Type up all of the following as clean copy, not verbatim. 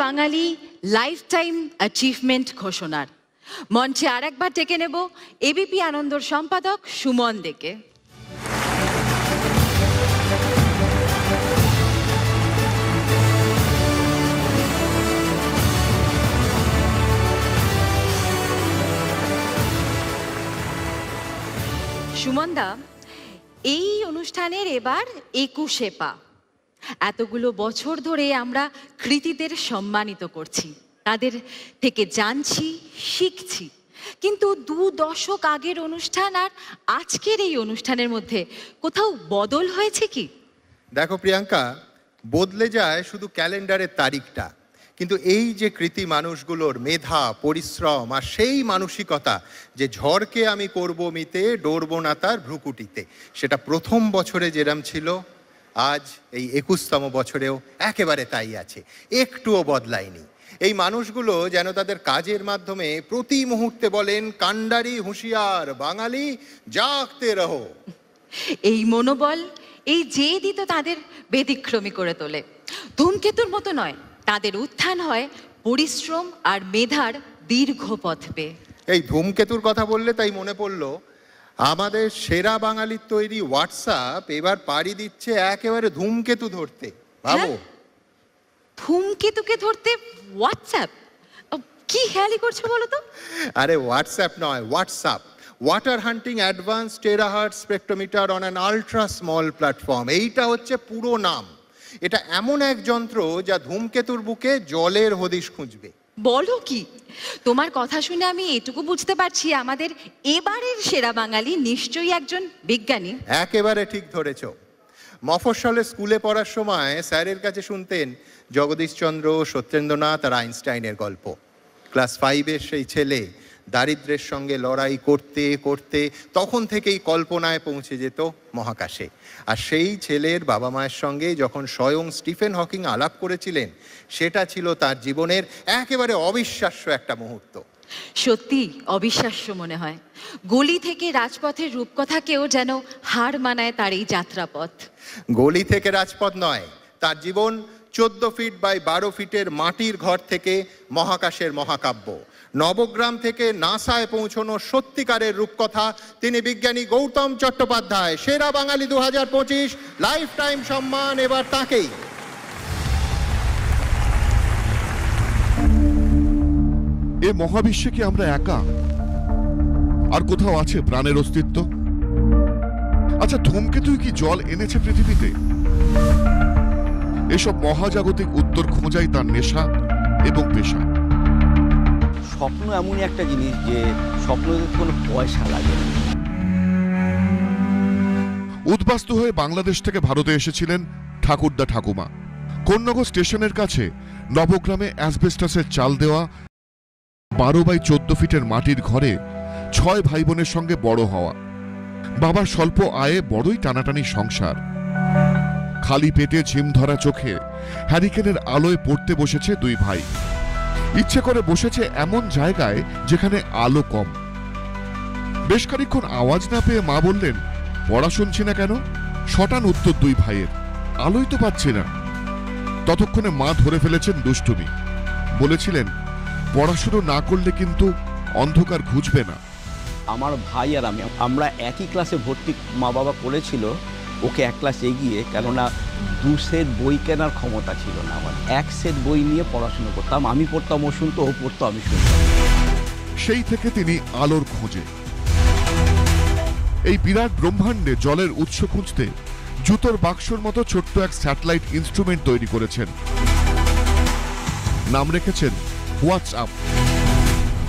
বাঙালি life time achievement ঘোষণার মঞ্চে আরেকবার ডেকে নেব এবিপি আনন্দর সম্পাদক সুমন দেকে। সুমনদা, এই অনুষ্ঠানের এবার 21শে পা। এতগুলো বছর ধরে আমরা কৃতীদের সম্মানিত করছি, তাদের থেকে জানছি, শিখছি, কিন্তু 2 দশক আগের অনুষ্ঠান আর আজকের এই অনুষ্ঠানের মধ্যে কোথাও বদল হয়েছে কি? দেখো প্রিয়াঙ্কা, বদলে যায় শুধু ক্যালেন্ডারের তারিখটা, কিন্তু এই যে কৃতি মানুষগুলোর মেধা, পরিশ্রম আর সেই মানসিকতা যে ঝড়কে আমি করব মিতে, ডরবো না তার ভ্রুকুটিতে, সেটা প্রথম বছরে যেরম ছিল আজ এই 21তম বছরেও একেবারে তাই আছে, একটুও বদলায়নি। এই মানুষগুলো যেন তাদের কাজের মাধ্যমে প্রতি মুহূর্তে বলেন, কান্ডারি হুঁশিয়ার বাঙালি, জাগতে রহো। এই মনোবল, এই জেদই তো তাদের ব্যতিক্রমী করে তোলে। ধূমকেতুর মতো নয়, তাদের উত্থান হয় পরিশ্রম আর মেধার দীর্ঘ পথ পেয়ে। এই ধূমকেতুর কথা বললে তাই মনে পড়লো, আমাদের সেরা বাঙালির তৈরি হোয়াটসঅ্যাপ এবার পাড়ি দিচ্ছে একেবারে ধূমকেতু ধরতে। ভাবো, ধূমকেতুকে ধরতে হোয়াটসঅ্যাপ কি খেয়ালি করছো বলো তো? আরে হোয়াটসঅ্যাপ নয়, WhatsApp, water hunting advance terahertz spectrometer on an ultra small platform, এইটা হচ্ছে পুরো নাম। এটা এমন এক যন্ত্র যা ধূমকেতুর বুকে জলের হদিশ খুঁজবে। বলো কি? তোমার কথা শুনে আমি এটুকু বুঝতে পারছি, আমাদের এবারের সেরা বাঙালি নিশ্চয়ই একজন বিজ্ঞানী। একেবারে ঠিক ধরেছ। মফস্বলে স্কুলে পড়ার সময় স্যারের কাছে শুনতেন জগদীশচন্দ্র, সত্যেন্দ্রনাথ আর আইনস্টাইনের গল্প। ক্লাস 5-এর সেই ছেলে দারিদ্র্যের সঙ্গে লড়াই করতে করতে তখন থেকেই কল্পনায় পৌঁছে যেত মহাকাশে। আর সেই ছেলের বাবা মায়ের সঙ্গে যখন স্বয়ং স্টিফেন হকিং আলাপ করেছিলেন, সেটা ছিল তার জীবনের একেবারে অবিশ্বাস্য একটা মুহূর্ত। সত্যি অবিশ্বাস্য মনে হয়। গলি থেকে রাজপথের রূপকথাকেও যেন হার মানায় তার এই যাত্রাপথ। গলি থেকে রাজপথ নয়, তার জীবন 14 ফিট বাই 12 ফিটের মাটির ঘর থেকে মহাকাশের মহাকাব্য। নবগ্রাম থেকে নাসায় পৌঁছানো সত্যিকারের রূপকথা। তিনি বিজ্ঞানী গৌতম চট্টোপাধ্যায়, সেরা বাঙালি 2025, লাইফ টাইম সম্মান এবার তাকেই। এ মহাবিশ্বে কি আমরা একা? আর কোথাও আছে প্রাণের অস্তিত্ব? আচ্ছা, ধূমকেতুই কি জল এনেছে পৃথিবীতে? এসব মহাজাগতিক উত্তর খোঁজাই তার নেশা এবং পেশা। স্বপ্ন এমনই একটা জিনিস যে স্বপ্ন দেখতে কোনো পয়সা লাগে না। উদ্বাস্তু হয়ে বাংলাদেশ থেকে ভারতে এসেছিলেন ঠাকুরদা ঠাকুমা। কোন্নগর স্টেশনের কাছে নবগ্রামে অ্যাসবেস্টাসের চাল দেওয়া 12 বাই 14 ফিটের মাটির ঘরে 6 ভাই বোনের সঙ্গে বড় হওয়া। বাবার স্বল্প আয়ে বড়ই টানাটানি সংসার। খালি পেটে ঝিম ধরা চোখে হ্যারিকেনের আলোয় পড়তে বসেছে 2 ভাই। ইচ্ছে করে বসেছে এমন জায়গায় যেখানে আলো কম। বেশ খানিকক্ষণ আওয়াজ না পেয়ে মা বললেন, পড়া শুনছি না কেন? শটান উত্তর 2 ভাইয়ের, আলোই তো পাচ্ছি না। ততক্ষণে মা ধরে ফেলেছেন দুষ্টুমি। বলেছিলেন, পড়াশুনো না করলে কিন্তু অন্ধকার ঘুচবে না। আমার ভাই আর আমরা একই ক্লাসে ভর্তি মা বাবা করেছিল, ওকে 1 ক্লাস এগিয়ে, কেননা 2 সেট বই কেনার ক্ষমতা ছিল না আমার। 1 সেট বই নিয়ে পড়াশুনো করতাম, আমি পড়তাম ও শুনতো, ও পড়তো আমি শুনতাম। সেই থেকে তিনি আলোর খোঁজে। এই বিরাট ব্রহ্মাণ্ডে জলের উৎস খুঁজতে জুতোর বাক্সর মতো ছোট্ট এক স্যাটেলাইট ইনস্ট্রুমেন্ট তৈরি করেছেন। নাম রেখেছেন হোয়াটসঅ্যাপ।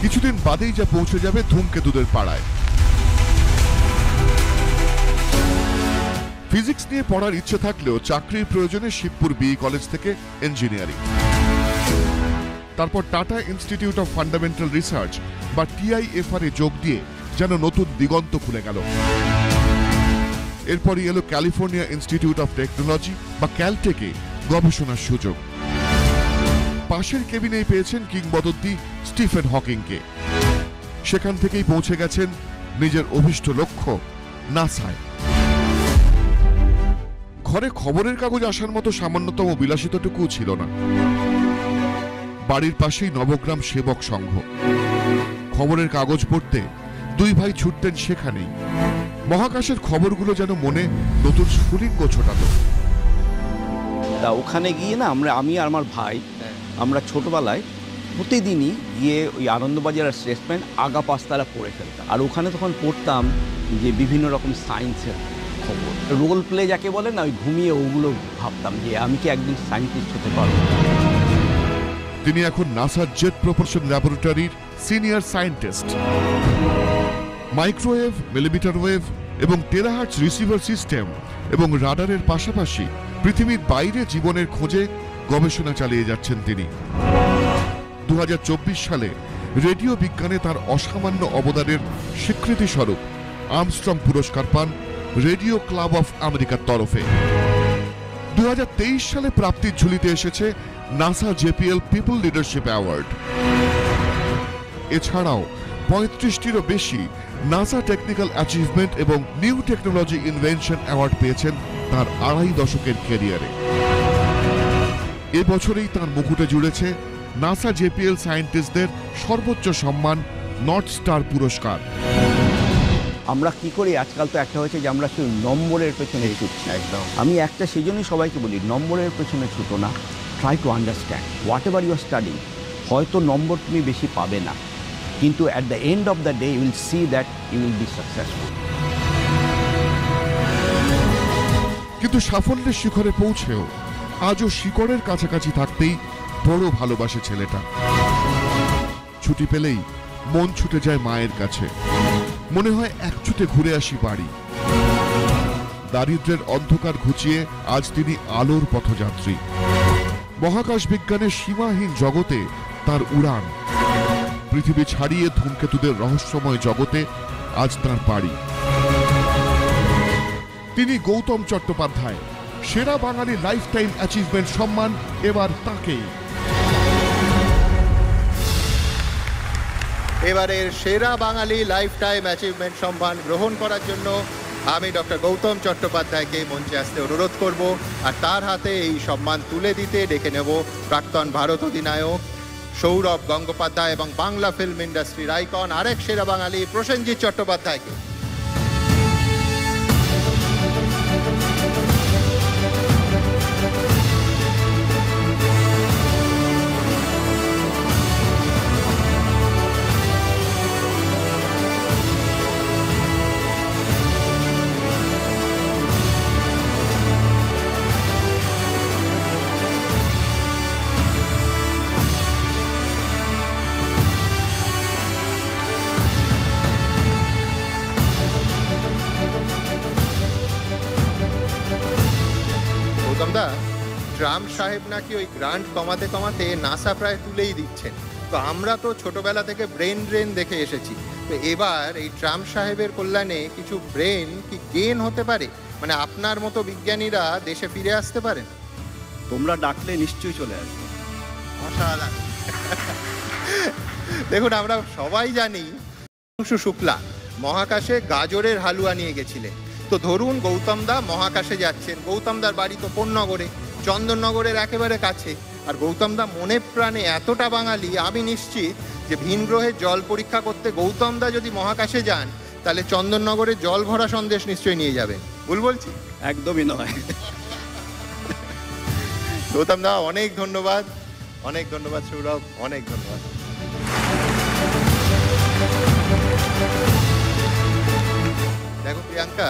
কিছুদিন বাদেই যা পৌঁছে যাবে ধূমকেতুদের পাড়ায়। ফিজিক্স নিয়ে পড়ার ইচ্ছে থাকলেও চাকরির প্রয়োজনে শিবপুর বিই কলেজ থেকে ইঞ্জিনিয়ারিং, তারপর tata institute of fundamental research বা TIFR এ যোগ দিয়ে যেন নতুন দিগন্ত খুলে গেল। এরপরই এলো ক্যালিফোর্নিয়া ইনস্টিটিউট অফ টেকনোলজি বা ক্যালটেকে গবেষণার সুযোগ। পাশের কেবিনেই পেয়েছেন কিংবদন্তি স্টিফেন হকিংকে। সেখান থেকেই পৌঁছে গেছেন নিজের অভিষ্ট লক্ষ্য নাসায়। ঘরে খবরের কাগজ আসার মতো সামান্যতম বিলাসিতাটুকু ছিল না। বাড়ির পাশেই নবগ্রাম সেবক সংঘ। খবরের কাগজ পড়তে দুই ভাই ছুটতেন সেখানেই। মহাকাশের খবরগুলো যেন মনে নতুন স্ফুলিঙ্গ ছোটাতো। তা ওখানে গিয়ে না আমি আর আমার ভাই আমরা ছোটবেলায় প্রতিদিনই গিয়ে ওই আনন্দবাজার আর স্টেটসম্যান আগা পাঁচতলা পড়ে ফেলতাম। আর ওখানে তখন পড়তাম যে বিভিন্ন রকম সায়েন্সের খবর, রোল প্লে যাকে বলে না, ওই ঘুমিয়ে ওগুলো ভাবতাম যে আমি কি একদিন সায়েন্টিস্ট হতে পারবো। তিনি এখন নাসার জেট প্রপালশন ল্যাবরেটরির senior scientist. Microwave, millimetre wave এবং টেরাহার্টজ রিসিভার সিস্টেম এবং রাডারের পাশাপাশি পৃথিবীর বাইরে জীবনের খোঁজে গবেষণা চালিয়ে যাচ্ছেন তিনি। 2024 সালে রেডিও বিজ্ঞানে তার অসামান্য অবদানের স্বীকৃতি স্বরূপ আর্মস্ট্রং পুরস্কার পান রেডিও ক্লাব অফ আমেরিকার তরফে। 2023 সালে প্রাপ্তির ঝুলিতে এসেছে NASA JPL people leadership award. এছাড়াও 35টিরও বেশি নাসা টেকনিক্যাল অ্যাচিভমেন্ট এবং নিউ টেকনোলজি ইনভেনশন অ্যাওয়ার্ড পেয়েছেন তার 2.5 দশকের ক্যারিয়ারে। এবছরেই তার মুকুটে জুড়েছে নাসা জেপিএল সায়েন্টিস্টদের সর্বোচ্চ সম্মান নর্থ স্টার পুরস্কার। আমরা কি করি আজকাল তো একটা হয়েছে যে আমরা শুধু নম্বরের পেছনে ছুটছি। একদম। আমি একটা সেই জন্যই সবাইকে বলি, নম্বরের পেছনে ছুটো না, try to understand whatever you are studying. হয়তো নম্বর তুমি বেশি পাবে না, কিন্তু at the end of the day you will see that you will be successful. কিন্তু সাফল্যের শিখরে পৌঁছেও আজও শিকড়ের কাছাকাছি থাকতেই বড় ভালোবাসে ছেলেটা। ছুটি পেলেই মন ছুটে যায় মায়ের কাছে, মনে হয় এক ছুটে ঘুরে আসি বাড়ি। দারিদ্র্যের অন্ধকার ঘুচিয়ে আজ তিনি আলোর পথযাত্রী। মহাকাশ বিজ্ঞানের সীমাহীন জগতে তার উড়ান। পৃথিবী ছাড়িয়ে ধূমকেতুদের রহস্যময় জগতে আজ তার পাড়ি। তিনি গৌতম চট্টোপাধ্যায়। সেরা বাঙালি লাইফ টাইম অ্যাচিভমেন্ট সম্মান এবার তাকেই। এবারের সেরা বাঙালি লাইফ টাইম অ্যাচিভমেন্ট সম্মান গ্রহণ করার জন্য আমি ডক্টর গৌতম চট্টোপাধ্যায়কে মঞ্চে আসতে অনুরোধ করব, আর তার হাতে এই সম্মান তুলে দিতে ডেকে নেব প্রাক্তন ভারত অধিনায়ক সৌরভ গঙ্গোপাধ্যায় এবং বাংলা ফিল্ম ইন্ডাস্ট্রির আইকন আরেক সেরা বাঙালি প্রসেনজিৎ চট্টোপাধ্যায়কে। গৌতমদা, ট্রাম্প সাহেব নাকি ওই গ্রান্ট কমাতে কমাতে নাসা প্রায় তুলেই দিচ্ছেন। তো আমরা তো ছোটবেলা থেকে ব্রেন ড্রেন দেখে এসেছি, তো এবার এই ট্রাম্প সাহেবের কল্যাণে কিছু ব্রেন কি গেন হতে পারে? মানে আপনার মতো বিজ্ঞানীরা দেশে ফিরে আসতে পারেন? তোমরা ডাকলে নিশ্চয়ই চলে আসবে। অসাধারণ। দেখুন, আমরা সবাই জানি শুভ্রাংশু শুক্লা মহাকাশে গাজরের হালুয়া নিয়ে গেছিলেন। তো ধরুন গৌতমদা মহাকাশে যাচ্ছেন, গৌতমদার বাড়ি তো কোন্নগরে, চন্দননগরের একেবারে কাছে, আর গৌতমদা মনে প্রাণে এতটা বাঙালি, আমি নিশ্চিত যে ভিন গ্রহের জল পরীক্ষা করতে গৌতমদা যদি মহাকাশে যান তাহলে চন্দননগরে জল ভরা সন্দেশ নিশ্চয়ই নিয়ে যাবেন। ভুল বলছি? একদমই নয়। গৌতমদা অনেক ধন্যবাদ, অনেক ধন্যবাদ। সৌরভ, অনেক ধন্যবাদ। দেখো প্রিয়াঙ্কা,